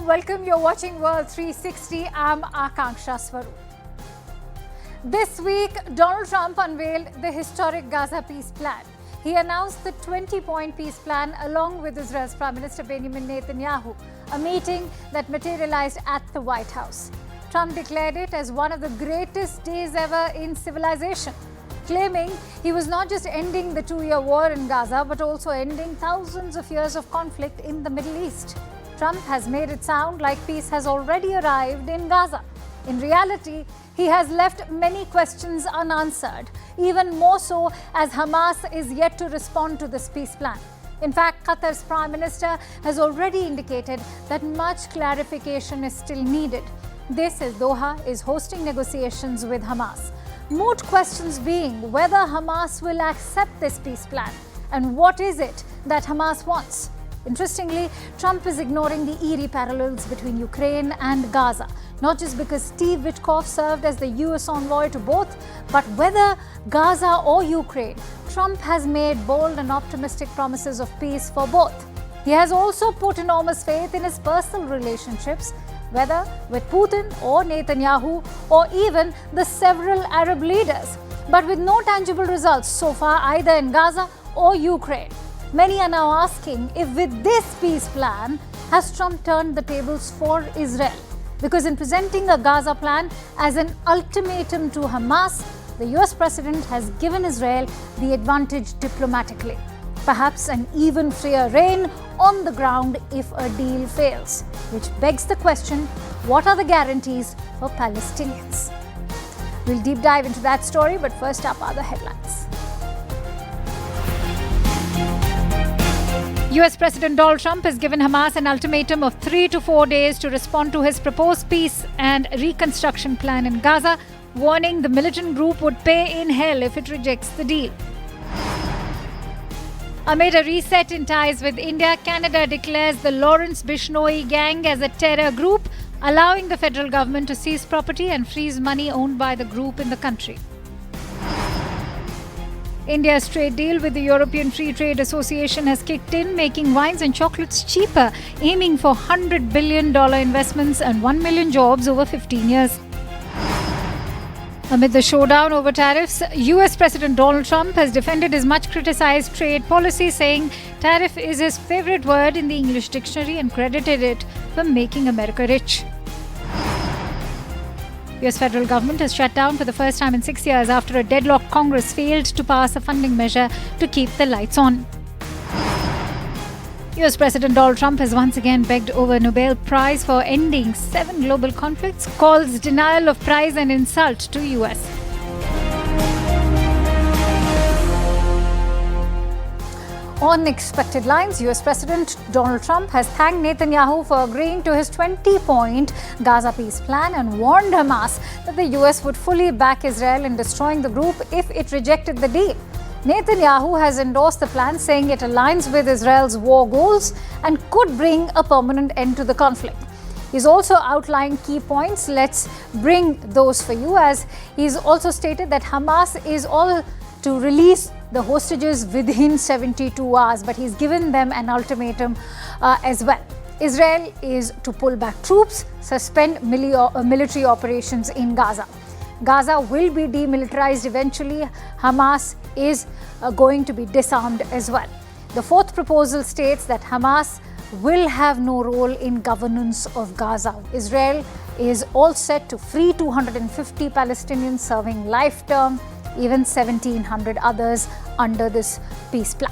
welcome. You're watching World 360. I'm Akanksha Swaroop. This week, Donald Trump unveiled the historic Gaza peace plan. He announced the 20-point peace plan along with Israel's Prime Minister Benjamin Netanyahu, a meeting that materialized at the White House. Trump declared it as one of the greatest days ever in civilization, claiming he was not just ending the two-year war in Gaza, but also ending thousands of years of conflict in the Middle East. Trump has made it sound like peace has already arrived in Gaza. In reality, he has left many questions unanswered, even more so as Hamas is yet to respond to this peace plan. In fact, Qatar's Prime Minister has already indicated that much clarification is still needed. This as Doha is hosting negotiations with Hamas. Moot questions being whether Hamas will accept this peace plan and what is it that Hamas wants. Interestingly, Trump is ignoring the eerie parallels between Ukraine and Gaza, not just because Steve Witkoff served as the US envoy to both, but whether Gaza or Ukraine, Trump has made bold and optimistic promises of peace for both. He has also put enormous faith in his personal relationships, whether with Putin or Netanyahu or even the several Arab leaders, but with no tangible results so far either in Gaza or Ukraine. Many are now asking if with this peace plan, has Trump turned the tables for Israel? Because in presenting a Gaza plan as an ultimatum to Hamas, the US president has given Israel the advantage diplomatically. Perhaps an even freer reign on the ground if a deal fails, which begs the question, what are the guarantees for Palestinians? We'll deep dive into that story, but first up are the headlines. US President Donald Trump has given Hamas an ultimatum of 3 to 4 days to respond to his proposed peace and reconstruction plan in Gaza, warning the militant group would pay in hell if it rejects the deal. Amid a reset in ties with India, Canada declares the Lawrence Bishnoi gang as a terror group, allowing the federal government to seize property and freeze money owned by the group in the country. India's trade deal with the European Free Trade Association has kicked in, making wines and chocolates cheaper, aiming for $100 billion investments and 1 million jobs over 15 years. Amid the showdown over tariffs, US President Donald Trump has defended his much-criticized trade policy, saying tariff is his favorite word in the English dictionary and credited it for making America rich. US federal government has shut down for the first time in 6 years after a deadlocked Congress failed to pass a funding measure to keep the lights on. US President Donald Trump has once again begged over a Nobel Prize for ending 7 global conflicts, calls denial of prize an insult to US. On expected lines, US President Donald Trump has thanked Netanyahu for agreeing to his 20-point Gaza peace plan and warned Hamas that the US would fully back Israel in destroying the group if it rejected the deal. Netanyahu has endorsed the plan, saying it aligns with Israel's war goals and could bring a permanent end to the conflict. He's also outlined key points. Let's bring those for you, as he's also stated that Hamas is all to release the hostages within 72 hours, but he's given them an ultimatum as well. Israel is to pull back troops, suspend military operations in Gaza. Gaza will be demilitarized eventually. Hamas is going to be disarmed as well. The fourth proposal states that Hamas will have no role in governance of Gaza. Israel is all set to free 250 Palestinians serving life term, even 1,700 others under this peace plan.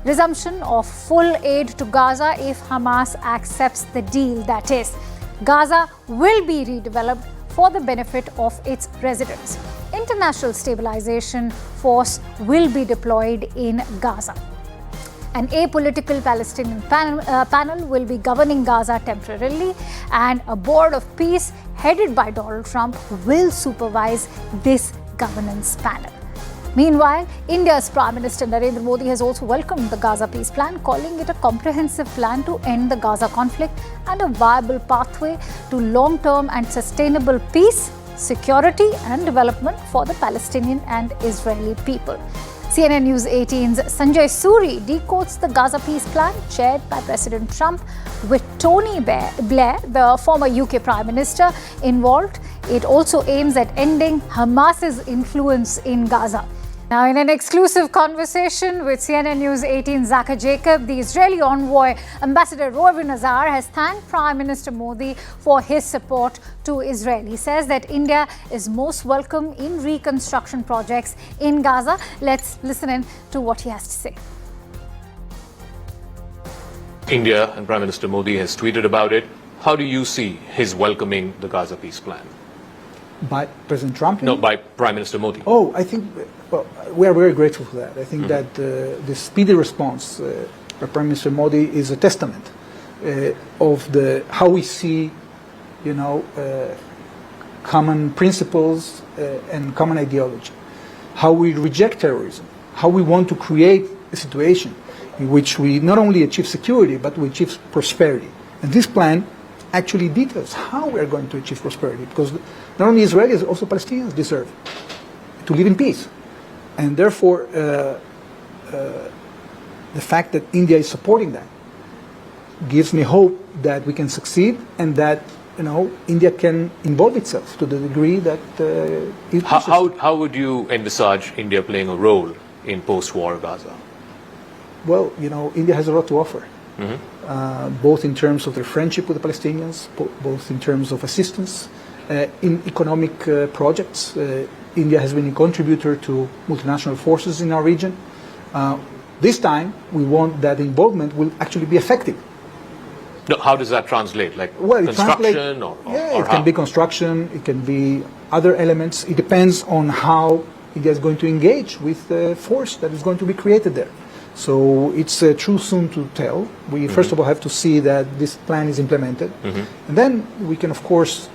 Resumption of full aid to Gaza if Hamas accepts the deal, that is. Gaza will be redeveloped for the benefit of its residents. International stabilization force will be deployed in Gaza. An apolitical Palestinian panel will be governing Gaza temporarily, and a board of peace headed by Donald Trump will supervise this governance panel. Meanwhile, India's Prime Minister Narendra Modi has also welcomed the Gaza peace plan, calling it a comprehensive plan to end the Gaza conflict and a viable pathway to long-term and sustainable peace, security and development for the Palestinian and Israeli people. CNN News 18's Sanjay Suri decodes the Gaza peace plan chaired by President Trump with Tony Blair, the former UK Prime Minister, involved. It also aims at ending Hamas's influence in Gaza. Now, in an exclusive conversation with CNN News 18's Zaka Jacob, the Israeli envoy, Ambassador Roy Nazar, has thanked Prime Minister Modi for his support to Israel. He says that India is most welcome in reconstruction projects in Gaza. Let's listen in to what he has to say. India and Prime Minister Modi has tweeted about it. How do you see his welcoming the Gaza peace plan? By President Trump? No, by Prime Minister Modi. Oh, I think we are very grateful for that. I think that the speedy response by Prime Minister Modi is a testament of how we see, common principles and common ideology, how we reject terrorism, how we want to create a situation in which we not only achieve security, but we achieve prosperity. And this plan actually details how we are going to achieve prosperity, because not only Israelis, also Palestinians deserve to live in peace. And therefore, the fact that India is supporting that gives me hope that we can succeed, and that India can involve itself to the degree that it how would you envisage India playing a role in post-war Gaza? Well, India has a lot to offer. Both in terms of their friendship with the Palestinians, both in terms of assistance in economic projects. India has been a contributor to multinational forces in our region. This time, we want that involvement will actually be effective. No, how does that translate? Construction or it can be construction, it can be other elements. It depends on how India is going to engage with the force that is going to be created there. So it's too soon to tell. We first of all have to see that this plan is implemented, and then we can, of course,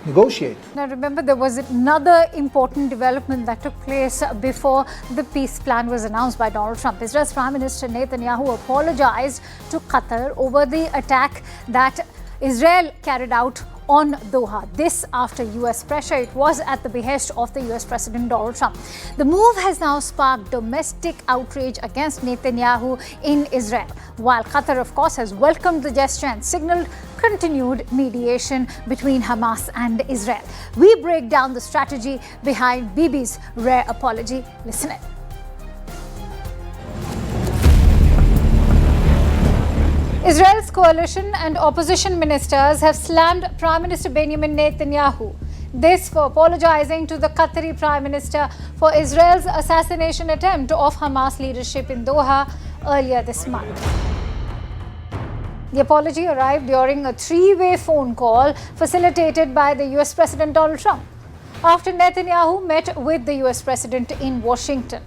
negotiate. Now, remember, there was another important development that took place before the peace plan was announced by Donald Trump. Israel's Prime Minister Netanyahu apologized to Qatar over the attack that Israel carried out on Doha. This after US pressure. It was at the behest of the US President Donald Trump. The move has now sparked domestic outrage against Netanyahu in Israel, while Qatar, of course, has welcomed the gesture and signaled continued mediation between Hamas and Israel. We break down the strategy behind Bibi's rare apology. Listen in. Israel's coalition and opposition ministers have slammed Prime Minister Benjamin Netanyahu. This for apologizing to the Qatari Prime Minister for Israel's assassination attempt of Hamas leadership in Doha earlier this month. The apology arrived during a three-way phone call facilitated by the US President Donald Trump after Netanyahu met with the US President in Washington.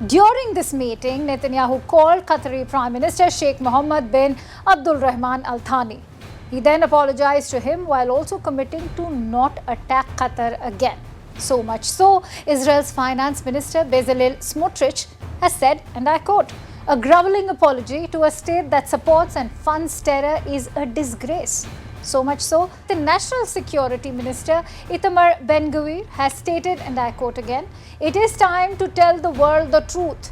During this meeting, Netanyahu called Qatari Prime Minister Sheikh Mohammed bin Abdul Rahman Al Thani. He then apologized to him while also committing to not attack Qatar again. So much so, Israel's Finance Minister Bezalel Smotrich has said, and I quote, "A groveling apology to a state that supports and funds terror is a disgrace." So much so, the National Security Minister Itamar Ben-Gvir has stated, and I quote again, "It is time to tell the world the truth.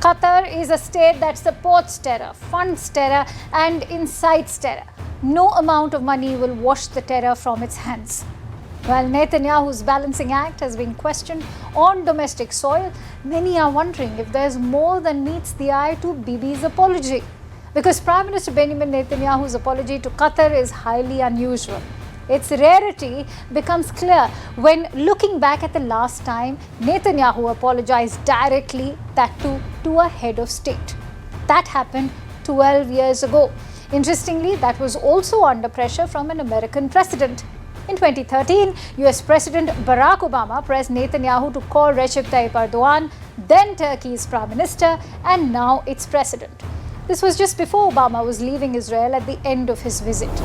Qatar is a state that supports terror, funds terror, and incites terror. No amount of money will wash the terror from its hands." While Netanyahu's balancing act has been questioned on domestic soil, many are wondering if there's more than meets the eye to Bibi's apology. Because Prime Minister Benjamin Netanyahu's apology to Qatar is highly unusual. Its rarity becomes clear when looking back at the last time Netanyahu apologized directly, that too to a head of state. That happened 12 years ago. Interestingly, that was also under pressure from an American president. In 2013, US President Barack Obama pressed Netanyahu to call Recep Tayyip Erdogan, then Turkey's Prime Minister and now its President. This was just before Obama was leaving Israel at the end of his visit.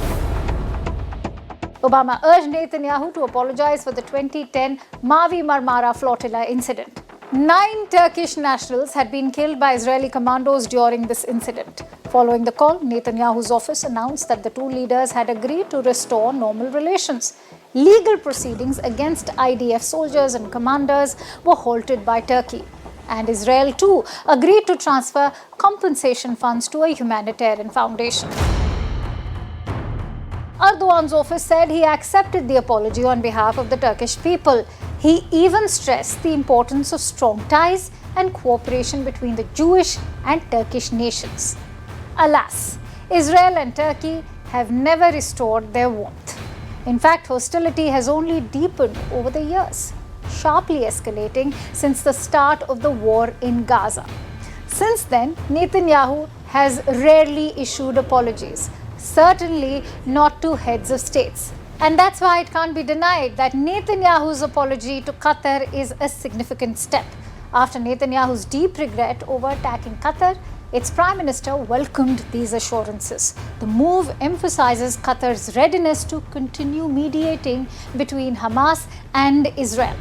Obama urged Netanyahu to apologize for the 2010 Mavi Marmara flotilla incident. 9 Turkish nationals had been killed by Israeli commandos during this incident. Following the call, Netanyahu's office announced that the two leaders had agreed to restore normal relations. Legal proceedings against IDF soldiers and commanders were halted by Turkey. And Israel too agreed to transfer compensation funds to a humanitarian foundation. Erdogan's office said he accepted the apology on behalf of the Turkish people. He even stressed the importance of strong ties and cooperation between the Jewish and Turkish nations. Alas, Israel and Turkey have never restored their warmth. In fact, hostility has only deepened over the years, sharply escalating since the start of the war in Gaza. Since then, Netanyahu has rarely issued apologies, certainly not to heads of states. And that's why it can't be denied that Netanyahu's apology to Qatar is a significant step. After Netanyahu's deep regret over attacking Qatar, its Prime Minister welcomed these assurances. The move emphasizes Qatar's readiness to continue mediating between Hamas and Israel.